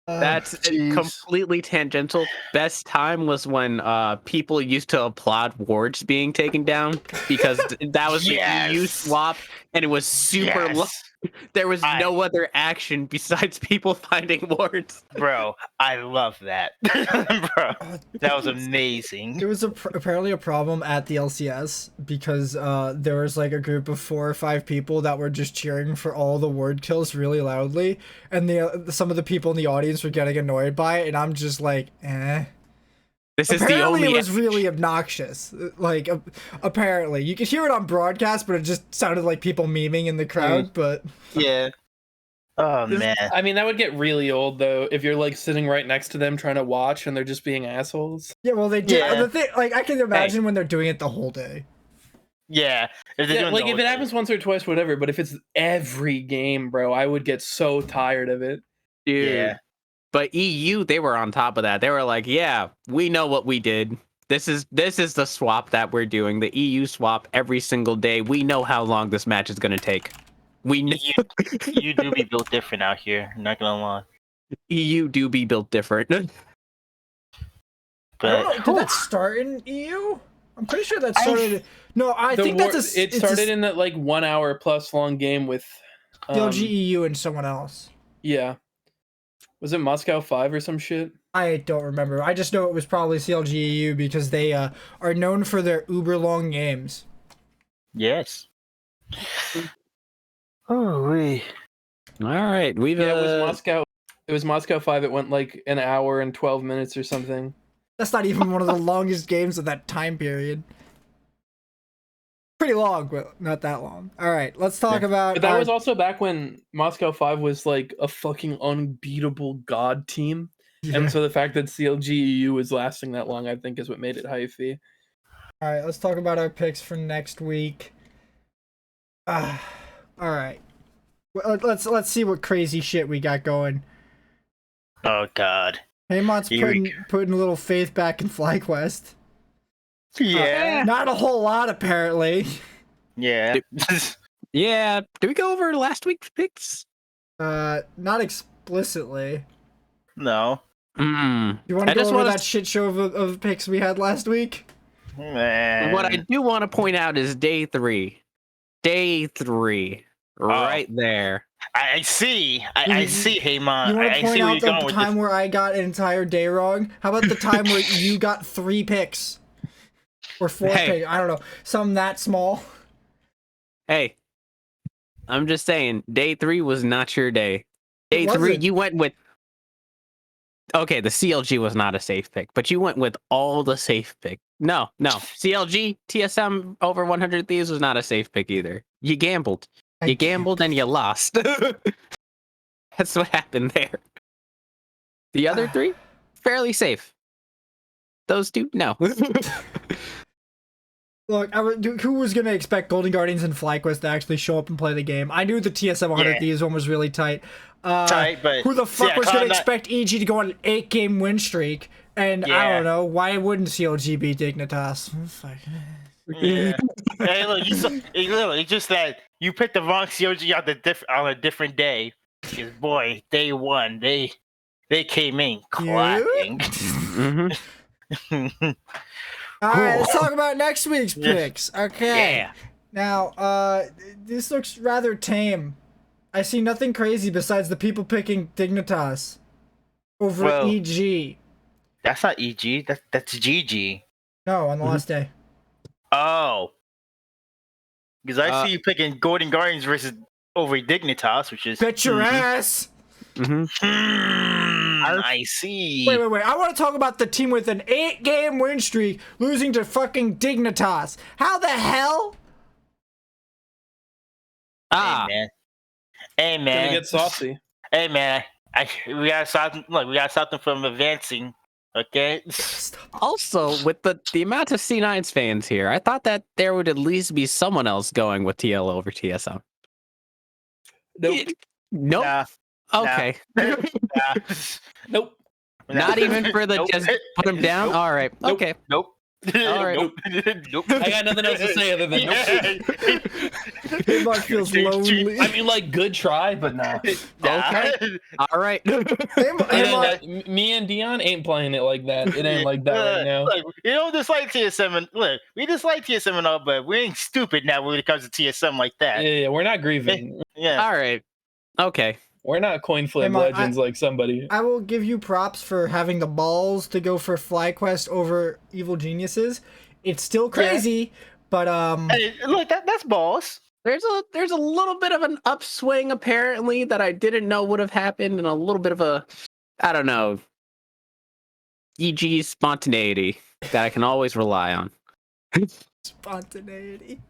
That's completely tangential. Best time was when people used to applaud wards being taken down because that was the EU swap, and it was super low. There was no other action besides people finding wards. Bro, I love that. Bro, that was amazing. There was apparently a problem at the LCS because there was like a group of 4 or 5 people that were just cheering for all the ward kills really loudly, and some of the people in the audience were getting annoyed by it, and I'm just like, eh. This is the only. It was really obnoxious. Like, apparently, you could hear it on broadcast, but it just sounded like people memeing in the crowd. But yeah. Oh man. I mean, that would get really old though if you're like sitting right next to them trying to watch and they're just being assholes. Yeah, well, they do. The thing, like, I can imagine when they're doing it the whole day. Yeah. If it happens once or twice, whatever. But if it's every game, bro, I would get so tired of it. Dude. Yeah. But EU, they were on top of that. They were like, yeah, we know what we did. This is the swap that we're doing. The EU swap every single day. We know how long this match is going to take. We know. You do be built different out here. I'm not going to lie. EU do be built different. But I don't know, did that start in EU? I'm pretty sure that started... I think it started in that like 1 hour plus long game with... CLG EU and someone else. Yeah. Was it Moscow 5 or some shit? I don't remember. I just know it was probably CLGEU because they are known for their uber long games. Yes. Oh, wait. All right, it was Moscow. It was Moscow 5. It went like an hour and 12 minutes or something. That's not even one of the longest games of that time period. Pretty long, but not that long. All right, let's talk about... But that was also back when Moscow 5 was like a fucking unbeatable god team. Yeah. And so the fact that CLGEU was lasting that long, I think, is what made it hyphy. All right, let's talk about our picks for next week. All right. Well, let's see what crazy shit we got going. Oh, God. Haymant's putting a little faith back in FlyQuest. Yeah. Not a whole lot, apparently. Yeah. Yeah. Did we go over last week's picks? Not explicitly. No. You want to go over that shit show of picks we had last week? Man. What I do want to point out is day 3. Day 3. Right there. I see. I see, Haymant. You want to point out the time where I got an entire day wrong? How about the time where you got 3 picks? Or 4 picks? I don't know. Something that small. Hey. I'm just saying, day 3 was not your day. Day 3, you went with... Okay, the CLG was not a safe pick, but you went with all the safe pick. No. CLG, TSM over 100 Thieves was not a safe pick either. You gambled. You gambled and you lost. That's what happened there. The other 3, fairly safe. Those 2, no. Look, who was going to expect Golden Guardians and FlyQuest to actually show up and play the game? I knew the TSM 100 Thieves one was really tight. But who the fuck was going to expect EG to go on an 8-game win streak? And I don't know, why wouldn't CLG beat Dignitas? Yeah. Hey, look, it's just that you picked the wrong CLG on a different day. Because boy, day 1, they came in clapping. All right, let's talk about next week's picks. Okay. Yeah. Now, this looks rather tame. I see nothing crazy besides the people picking Dignitas over EG. That's not EG. That's GG. No, on the last day. Oh. Because I see you picking Golden Guardians versus over Dignitas, which is... Bet your ass! I see. Wait. I want to talk about the team with an 8-game win streak losing to fucking Dignitas. How the hell? Hey, man. Gonna get saucy. Hey, man. We got something from advancing. Okay. Also, with the amount of C9's fans here, I thought that there would at least be someone else going with TL over TSM. Nope. Nope. Nah. Okay. Nah. Nope. Not even for the just put him down? Nope. All right. Nope. Okay. Nope. All right. Nope. I got nothing else to say other than nope. Haymont feels lonely. I mean, like, good try, but nah. Okay. All right. Me and Dion ain't playing it like that. It ain't like that right now. Look, we don't dislike TSM. Look, we dislike TSM and all, but we ain't stupid now when it comes to TSM like that. Yeah, we're not grieving. Yeah. All right. Okay. We're not coin flip legends like somebody. I will give you props for having the balls to go for FlyQuest over Evil Geniuses. It's still crazy, but Hey, look, that's balls. There's a little bit of an upswing apparently that I didn't know would have happened, and a little bit of a, I don't know, e.g. spontaneity that I can always rely on. Spontaneity.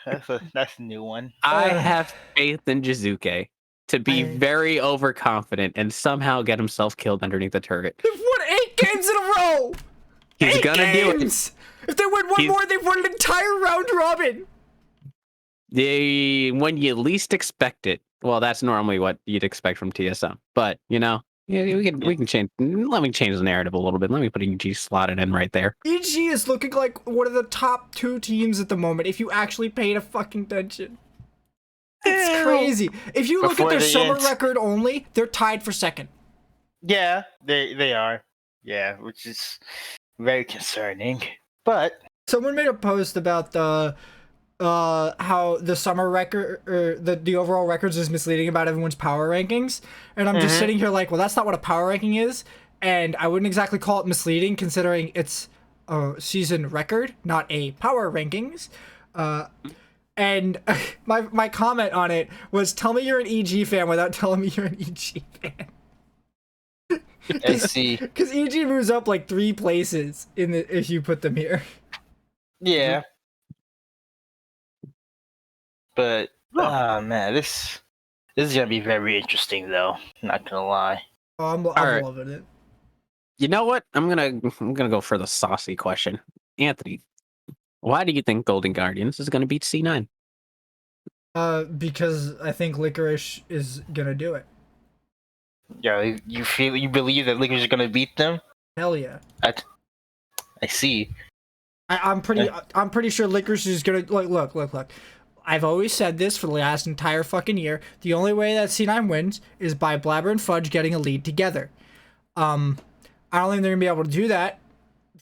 That's a new one. I have faith in Jizuke to be very overconfident and somehow get himself killed underneath the turret. They've won 8 games in a row. He's gonna do it. If they win one more, they've won an entire round robin. When you least expect it. Well, that's normally what you'd expect from TSM. But we can change. Let me change the narrative a little bit. Let me put EG slotted in right there. EG is looking like one of the top 2 teams at the moment. If you actually paid a fucking attention, it's crazy. If you look at their summer record only, they're tied for second. Yeah, they are. Yeah, which is very concerning. But someone made a post about the how the summer record or the overall records is misleading about everyone's power rankings, and I'm just sitting here like, well, that's not what a power ranking is, and I wouldn't exactly call it misleading considering it's a season record, not a power rankings. And my comment on it was, tell me you're an EG fan without telling me you're an EG fan. I see. Because EG moves up like 3 places if you put them here. Yeah. But man, this is gonna be very interesting though. Not gonna lie. Oh, I'm loving it. You know what? I'm gonna go for the saucy question. Anthony, why do you think Golden Guardians is gonna beat C9? Because I think Licorice is gonna do it. Yeah, you believe that Licorice is gonna beat them? Hell yeah. I see. I'm pretty sure Licorice is gonna look. I've always said this for the last entire fucking year. The only way that C9 wins is by Blabber and Fudge getting a lead together. I don't think they're gonna be able to do that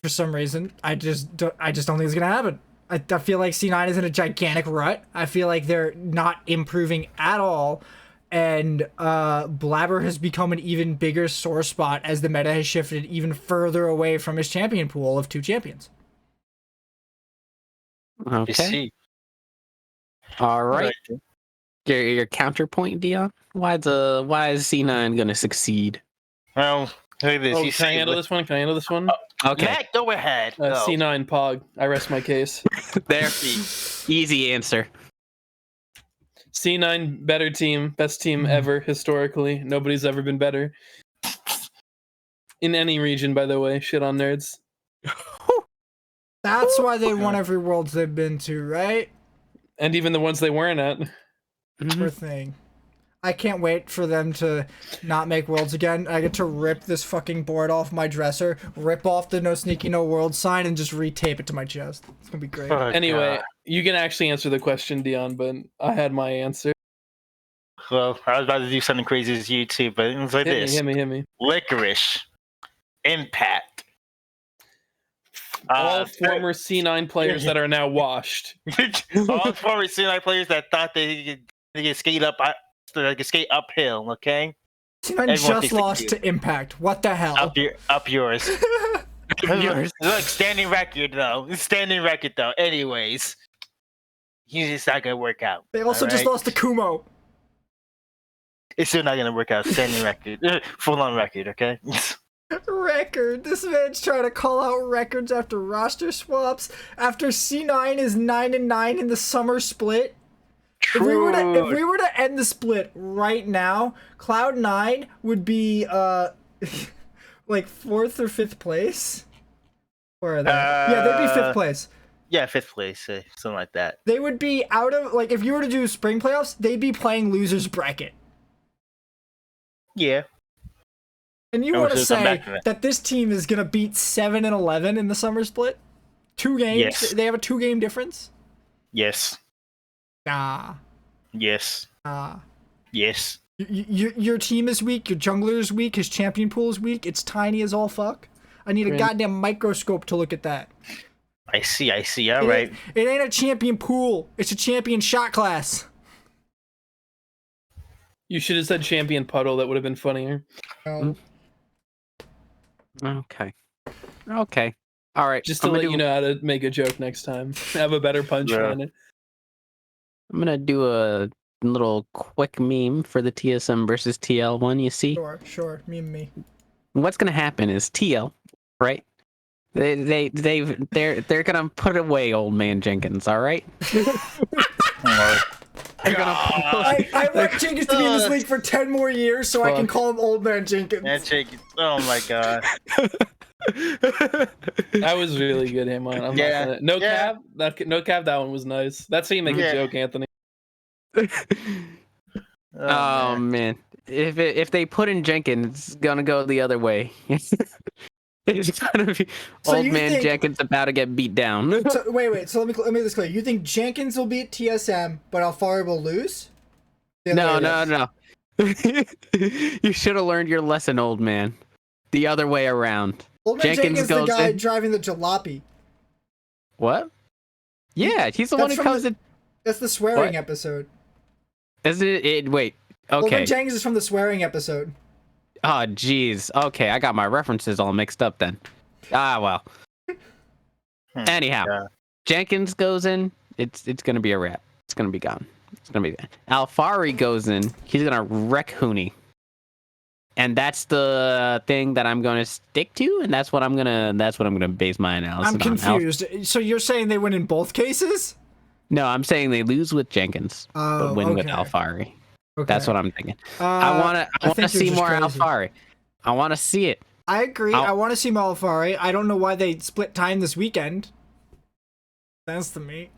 for some reason. I just don't think it's gonna happen. I feel like C9 is in a gigantic rut. I feel like they're not improving at all, and Blabber has become an even bigger sore spot as the meta has shifted even further away from his champion pool of 2 champions. Okay. All right. Your counterpoint, Dion. Why is C9 gonna succeed? Well, look at this. Can I handle this one? Okay. Matt, go ahead. C9 Pog. I rest my case. There. Easy answer. C9 better team, best team ever historically. Nobody's ever been better. In any region, by the way. Shit on nerds. That's why they won every Worlds they've been to, right? And even the ones they weren't at. Poor thing. I can't wait for them to not make Worlds again. I get to rip this fucking board off my dresser, rip off the no sneaky no world sign, and just retape it to my chest. It's gonna be great. Anyway, you can actually answer the question, Dion, but I had my answer. Well, I was about to do something crazy as you too, but it was like this. Hit me. Licorice. Impact. All former C9 players that are now washed. All former C9 players that thought they could skate uphill, okay? C9 just lost to Impact. What the hell? Up yours. Look, standing record though. Anyways, he's just not gonna work out. They also just lost to Kumo. It's still not gonna work out. Standing record, full on record, okay? Record. This man's trying to call out records after roster swaps. After C9 is 9-9 in the summer split. True. If we were to end the split right now, Cloud9 would be like 4th or 5th place. Where are they? Yeah, they'd be 5th place. Yeah, 5th place, something like that. They would be out of, like, if you were to do spring playoffs, they'd be playing losers bracket. Yeah. And you want to say that this team is gonna beat 7-11 in the summer split? 2 games? Yes. They have a 2-game difference? Yes. Nah. Yes. Yes. Your team is weak, your jungler is weak, his champion pool is weak, it's tiny as all fuck. I need a goddamn microscope to look at that. I see, alright. It ain't a champion pool, it's a champion shot class. You should have said champion puddle, that would have been funnier. No. Okay. All right. Just to let you know how to make a joke next time. Have a better punchline. I'm gonna do a little quick meme for the TSM versus TL one. You see? Sure. Meme me. What's gonna happen is TL, right? They're gonna put away old man Jenkins. All right. I want Jenkins to be in this league for 10 more years so I can call him Old Man Jenkins. Oh my god. That was really good, Haymant. No cap, that one was nice. That's how you make a joke, Anthony. Oh man. If they put in Jenkins, it's gonna go the other way. It's gonna be old man Jenkins about to get beat down. So, wait. So let me make this clear. You think Jenkins will beat TSM, but Alfari will lose? No. You should have learned your lesson, old man. The other way around. Old man Jenkins the guy driving the jalopy. What? Yeah, he's the one who comes in. That's the swearing episode. Is it? Wait. Okay. Old man Jenkins is from the swearing episode. Oh, jeez. Okay, I got my references all mixed up then. Well. Anyhow, Jenkins goes in. It's gonna be a wrap. It's gonna be gone. It's gonna be gone. Alfari goes in. He's gonna wreck Huni. And that's the thing that I'm gonna stick to, and that's what I'm gonna base my analysis on. I'm confused. So you're saying they win in both cases? No, I'm saying they lose with Jenkins, but win with Alfari. Okay. That's what I'm thinking. I want to see more Alfari. I want to see it. I agree. I want to see more Alfari. I don't know why they split time this weekend. That's to me.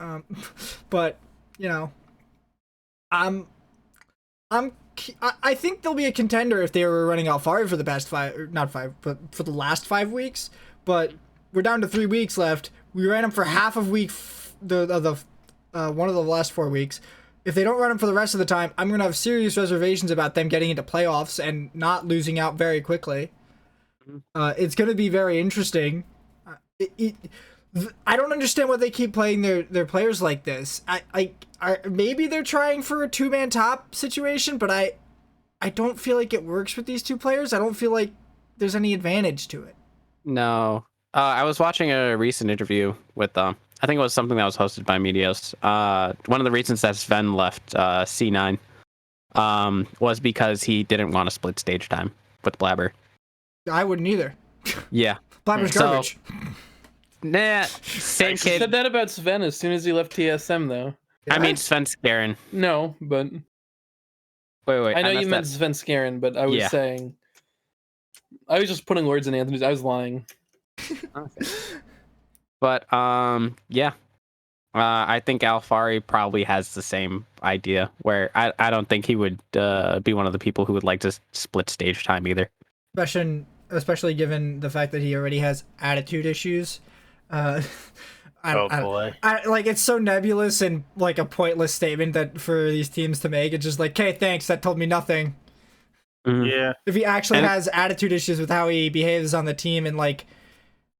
But you know, I think they'll be a contender if they were running Alfari for the past but for the last 5 weeks. But we're down to 3 weeks left. We ran them for half of week one of the last 4 weeks. If they don't run them for the rest of the time, I'm going to have serious reservations about them getting into playoffs and not losing out very quickly. It's going to be very interesting. I don't understand why they keep playing their players like this. Maybe they're trying for a 2-man top situation, but I don't feel like it works with these 2 players. I don't feel like there's any advantage to it. No. I was watching a recent interview with I think it was something that was hosted by Medios. One of the reasons that Sven left C9 was because he didn't want to split stage time with Blabber. I wouldn't either. Yeah. Blabber's garbage. Nah, same kid. I said that about Sven as soon as he left TSM, though. I mean, Sven Skaren. No, but... Wait. I know you meant Sven Skaren, but I was saying... I was just putting words in Anthony's... I was lying. Okay. But yeah, I think Alfari probably has the same idea. Where I don't think he would be one of the people who would like to split stage time either. Especially given the fact that he already has attitude issues. Boy! It's so nebulous and like a pointless statement that for these teams to make. It's just like, okay, thanks. That told me nothing. Mm-hmm. Yeah. If he actually has attitude issues with how he behaves on the team and like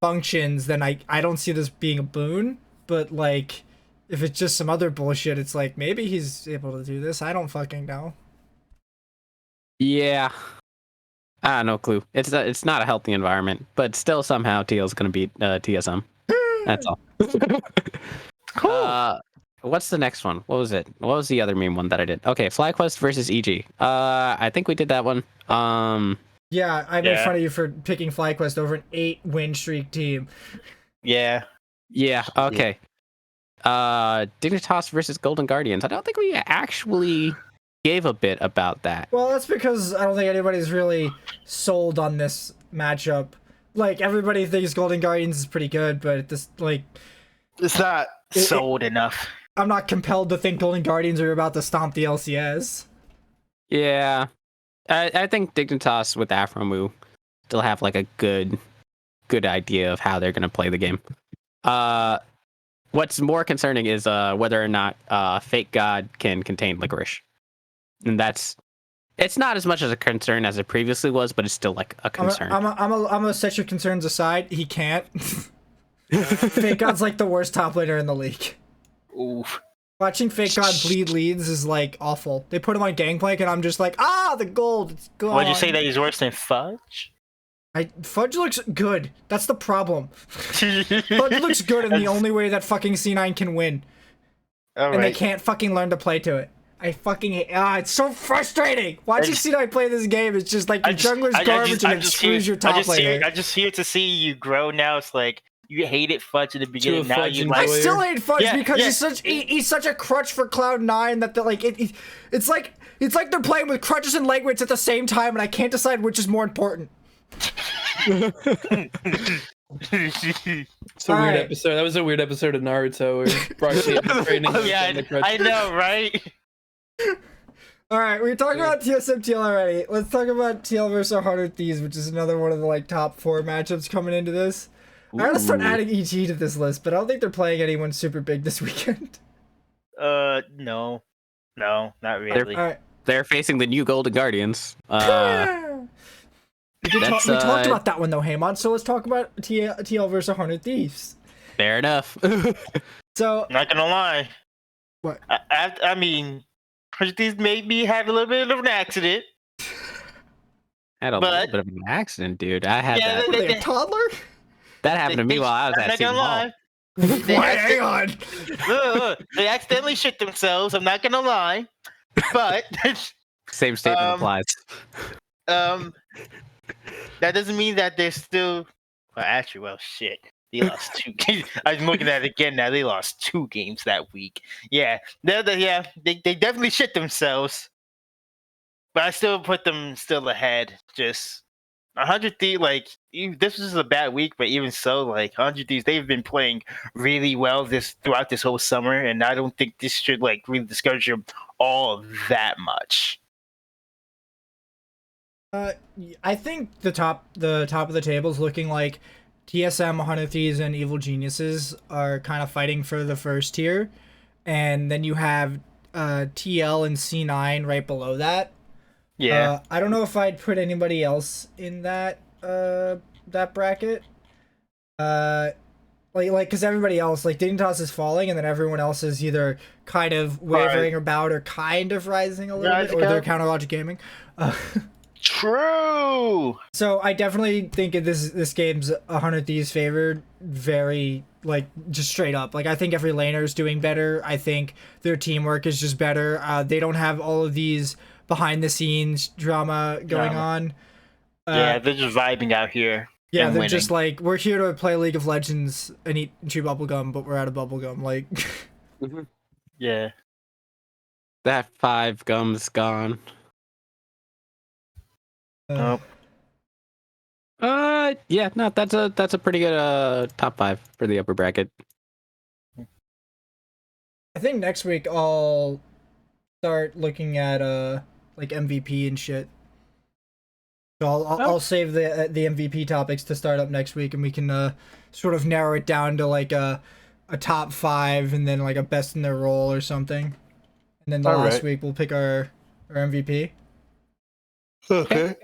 functions, then I don't see this being a boon. But like, if it's just some other bullshit, it's like maybe he's able to do this. I don't fucking know. Yeah, no clue. It's not a healthy environment, but still somehow TL's gonna beat TSM. That's all. Cool. What's the next one? What was it? What was the other meme one that I did? Okay, FlyQuest versus EG. I think we did that one. Yeah, I made fun of you for picking FlyQuest over an 8-win streak team. Yeah. Yeah, okay. Dignitas versus Golden Guardians. I don't think we actually gave a bit about that. Well, that's because I don't think anybody's really sold on this matchup. Like, everybody thinks Golden Guardians is pretty good, but it's not sold enough. I'm not compelled to think Golden Guardians are about to stomp the LCS. Yeah. I think Dignitas with Afromu still have like a good idea of how they're going to play the game. What's more concerning is whether or not Fake God can contain licorice, and it's not as much as a concern as it previously was, but it's still like a concern. I'm gonna set your concerns aside. He can't. Fake God's like the worst top laner in the league. Oof. Watching Fake God bleed leads is like awful. They put him on Gangplank, and I'm just like, the gold, it's gone. Would you say that he's worse than Fudge? Fudge looks good. That's the problem. Fudge looks good in the only way that fucking C9 can win. And they can't fucking learn to play to it. I fucking hate. It's so frustrating. Watching C9 play this game, it's just like your jungler's garbage and it screws your top laner. I'm just here to see you grow now. It's like you hated Fudge in the beginning. Now you like. I still hate Fudge because he's such a crutch for Cloud9 that it's like they're playing with crutches and leg weights at the same time, and I can't decide which is more important. It's a weird episode. That was a weird episode of Naruto where Broxy had been training. I know, right? All right, we talked about TSM TL already. Let's talk about TL versus 100 Thieves, which is another one of the like top 4 matchups coming into this. I'm gonna start adding EG to this list, but I don't think they're playing anyone super big this weekend. No, not really. They're facing the new Golden Guardians. We talked about that one though, Haymant. So let's talk about TL versus 100 Thieves. Fair enough. So not gonna lie. What? I mean, 100 Thieves maybe had a little bit of an accident. Had a little bit of an accident, dude. I had that. Were they a toddler? That happened to me while I was at Seton Hall. Hang on. They accidentally shit themselves. I'm not gonna lie, but same statement applies. That doesn't mean that they're still. Well, actually, shit. They lost 2 games. I'm looking at it again now. They lost 2 games that week. Yeah, they definitely shit themselves. But I still put them still ahead. Just 100 Thieves, like this was a bad week, but even so, like 100 Thieves, they've been playing really well throughout this whole summer, and I don't think this should like really discourage them all that much. I think the top of the table is looking like TSM, 100 Thieves, and Evil Geniuses are kind of fighting for the first tier, and then you have TL and C9 right below that. Yeah. I don't know if I'd put anybody else in that bracket. Because everybody else, like Dignitas is falling, and then everyone else is either kind of wavering about or kind of rising a little bit, or they're Counter Logic Gaming. True. So I definitely think this game's 100 Thieves favored, very just straight up. Like I think every laner is doing better. I think their teamwork is just better. They don't have all of these behind the scenes drama going on. They're just vibing out here. Yeah, they're winning. Just like, we're here to play League of Legends and chew bubblegum, but we're out of bubblegum. Like, yeah, that 5 gum's gone. Nope. Yeah, no, that's a pretty good top 5 for the upper bracket. I think next week I'll start looking at like MVP and shit. So I'll save the MVP topics to start up next week, and we can sort of narrow it down to like a top 5 and then like a best in their role or something. And then the last week we'll pick our MVP. Okay.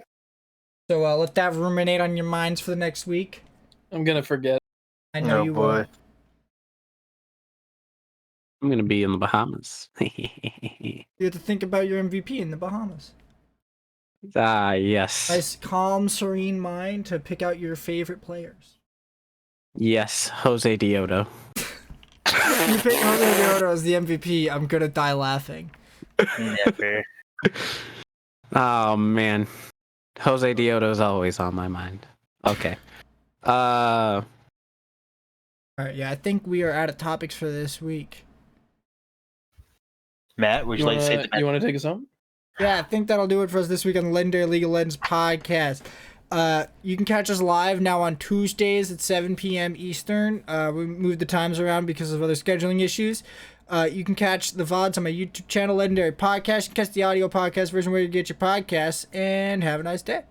So let that ruminate on your minds for the next week. I'm gonna forget. I know you will. I'm gonna be in the Bahamas. You have to think about your MVP in the Bahamas. Yes. Nice, calm, serene mind to pick out your favorite players. Yes, Jose Dioto. You pick Jose Dioto as the MVP, I'm gonna die laughing. Never. Oh man, Jose Dioto is always on my mind. Okay. All right, yeah, I think we are out of topics for this week. Matt, would you like to say that? You want to take us home? Yeah, I think that'll do it for us this week on the Legendary League of Legends podcast. You can catch us live now on Tuesdays at 7 p.m. Eastern. We moved the times around because of other scheduling issues. You can catch the VODs on my YouTube channel, Legendary Podcast. You can catch the audio podcast version where you get your podcasts, and have a nice day.